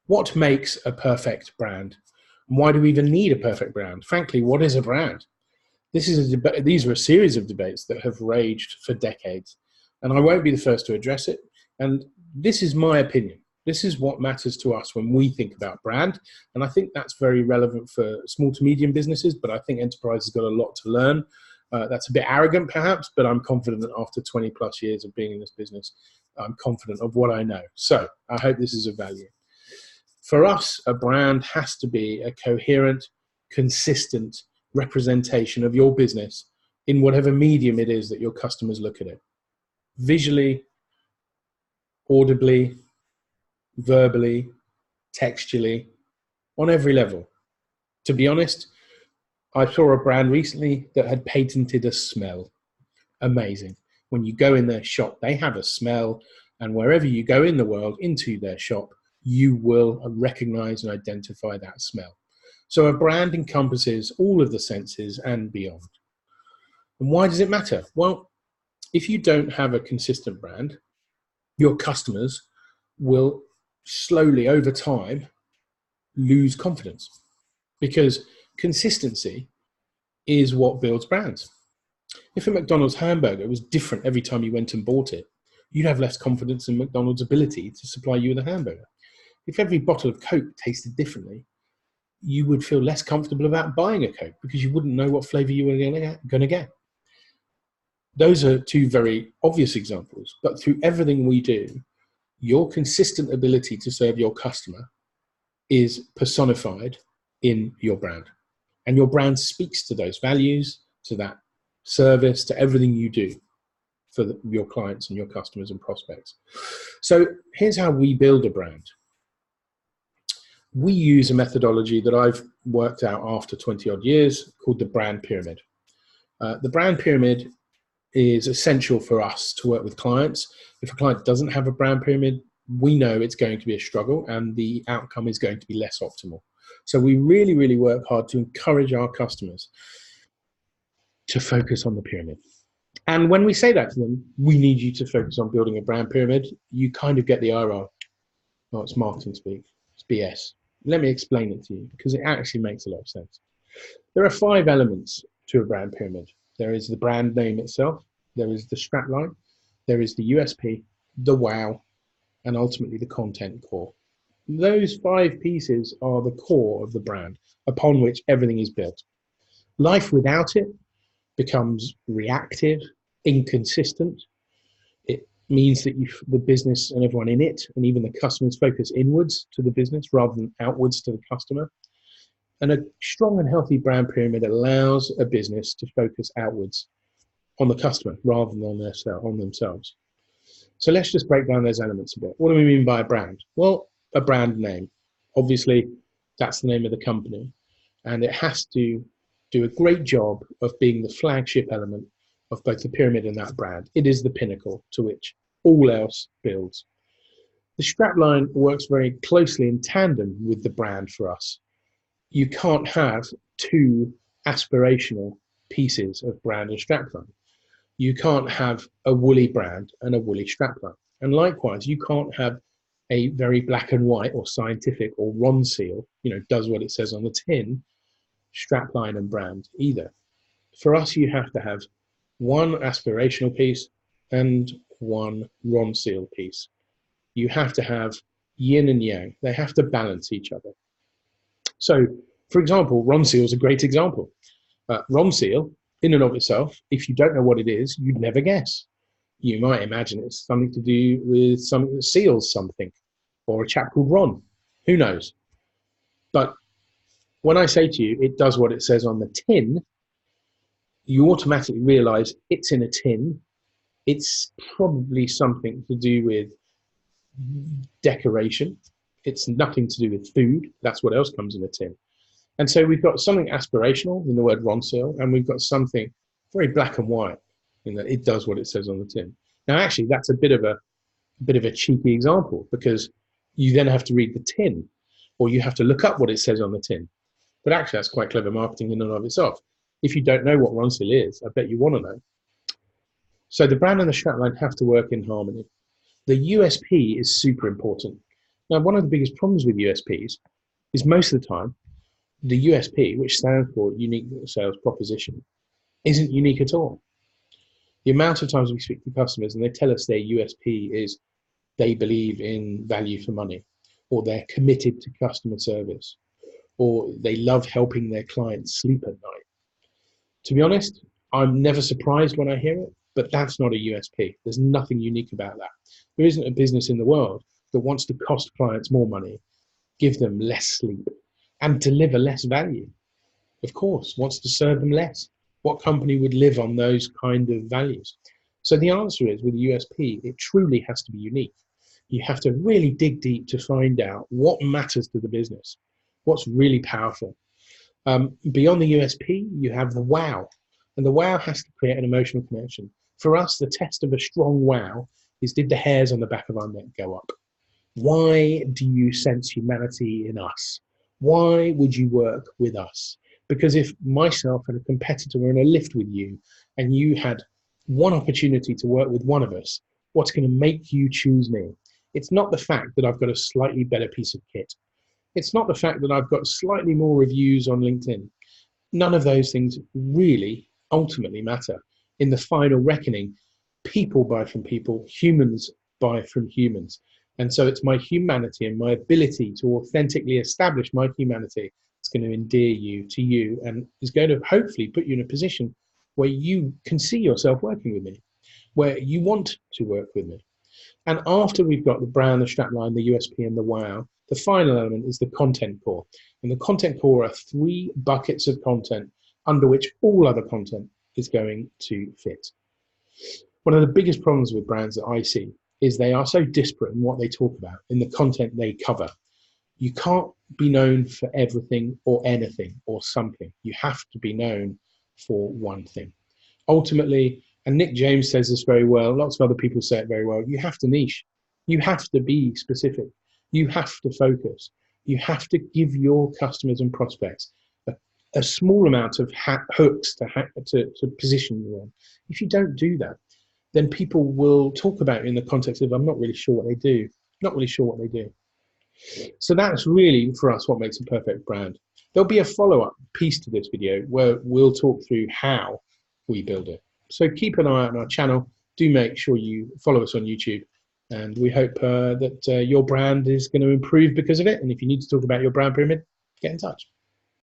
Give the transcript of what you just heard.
What makes a perfect brand? Why do we even need a perfect brand? Frankly, what is a brand? These are a series of debates that have raged for decades, and I won't be the first to address it. And this is my opinion. This is what matters to us when we think about brand, and I think that's very relevant for small to medium businesses, but I think enterprise has got a lot to learn. That's a bit arrogant, perhaps, but I'm confident that after 20 plus years of being in this business, I'm confident of what I know. So I hope this is of value. For us, a brand has to be a coherent, consistent representation of your business in whatever medium it is that your customers look at it. Visually, audibly, verbally, textually, on every level. To be honest, I saw a brand recently that had patented a smell. Amazing. When you go in their shop, they have a smell, and wherever you go in the world into their shop, you will recognize and identify that smell. So a brand encompasses all of the senses and beyond. And why does it matter? Well, if you don't have a consistent brand, your customers will slowly over time lose confidence, because consistency is what builds brands. If a McDonald's hamburger was different every time you went and bought it, you'd have less confidence in McDonald's ability to supply you with a hamburger. If every bottle of Coke tasted differently, you would feel less comfortable about buying a Coke because you wouldn't know what flavor you were going to get. Those are two very obvious examples, but through everything we do, your consistent ability to serve your customer is personified in your brand. And your brand speaks to those values, to that service, to everything you do for your clients and your customers and prospects. So here's how we build a brand. We use a methodology that I've worked out after 20 odd years called the brand pyramid. The brand pyramid is essential for us to work with clients. If a client doesn't have a brand pyramid, we know it's going to be a struggle and the outcome is going to be less optimal. So we really, really work hard to encourage our customers to focus on the pyramid. And when we say that to them, we need you to focus on building a brand pyramid, you kind of get the eye roll. Oh, it's marketing speak. It's BS. Let me explain it to you because it actually makes a lot of sense. There are 5 elements to a brand pyramid. There is the brand name itself. There is the strapline. There is the USP, the wow, and ultimately the content core. Those 5 pieces are the core of the brand upon which everything is built. Life without it becomes reactive, inconsistent. It means that the business and everyone in it, and even the customers, focus inwards to the business rather than outwards to the customer. And a strong and healthy brand pyramid allows a business to focus outwards on the customer rather than on themselves. So let's just break down those elements a bit. What do we mean by a brand? Well, a brand name. Obviously, that's the name of the company. And it has to do a great job of being the flagship element of both the pyramid and that brand. It is the pinnacle to which all else builds. The strapline works very closely in tandem with the brand for us. You can't have 2 aspirational pieces of brand and strapline. You can't have a woolly brand and a woolly strapline. And likewise, you can't have a very black and white or scientific or Ronseal, does what it says on the tin, strapline and brand either. For us, you have to have 1 aspirational piece and 1 Ronseal piece. You have to have yin and yang. They have to balance each other. So, for example, Ronseal is a great example. Ronseal, in and of itself, if you don't know what it is, you'd never guess. You might imagine it's something to do with something that seals something, or a chap called Ron. Who knows? But when I say to you, it does what it says on the tin, you automatically realize it's in a tin. It's probably something to do with decoration. It's nothing to do with food. That's what else comes in a tin. And so we've got something aspirational in the word Ronseal, and we've got something very black and white in that it does what it says on the tin. Now, actually, that's a bit of a cheeky example because you then have to read the tin, or you have to look up what it says on the tin. But actually, that's quite clever marketing in and of itself. If you don't know what Ronseal is, I bet you want to know. So the brand and the strapline have to work in harmony. The USP is super important. Now, one of the biggest problems with USPs is most of the time, the USP, which stands for unique sales proposition, isn't unique at all. The amount of times we speak to customers and they tell us their USP is they believe in value for money, or they're committed to customer service, or they love helping their clients sleep at night. To be honest, I'm never surprised when I hear it, but that's not a USP. There's nothing unique about that. There isn't a business in the world that wants to cost clients more money, give them less sleep, and deliver less value. Of course, wants to serve them less. What company would live on those kind of values? So the answer is, with USP, it truly has to be unique. You have to really dig deep to find out what matters to the business, what's really powerful. Beyond the USP, you have the wow. And the wow has to create an emotional connection. For us, the test of a strong wow is, did the hairs on the back of our neck go up? Why do you sense humanity in us? Why would you work with us? Because if myself and a competitor were in a lift with you and you had one opportunity to work with one of us, what's going to make you choose me? It's not the fact that I've got a slightly better piece of kit. It's not the fact that I've got slightly more reviews on LinkedIn. None of those things really ultimately matter. In the final reckoning, people buy from people, humans buy from humans. And so it's my humanity and my ability to authentically establish my humanity that's going to endear you to you and is going to hopefully put you in a position where you can see yourself working with me, where you want to work with me. And after we've got the brand, the strapline, the USP, and the wow, the final element is the content core. And the content core are 3 buckets of content under which all other content is going to fit. One of the biggest problems with brands that I see is they are so disparate in what they talk about, in the content they cover. You can't be known for everything or anything or something. You have to be known for one thing. Ultimately, and Nick James says this very well, lots of other people say it very well, you have to niche. You have to be specific. You have to focus. You have to give your customers and prospects a small amount of hooks to position you on. If you don't do that, then people will talk about it in the context of, I'm not really sure what they do. Not really sure what they do. So that's really, for us, what makes a perfect brand. There'll be a follow-up piece to this video where we'll talk through how we build it. So keep an eye out on our channel. Do make sure you follow us on YouTube. And we hope that your brand is going to improve because of it. And if you need to talk about your brand pyramid, get in touch.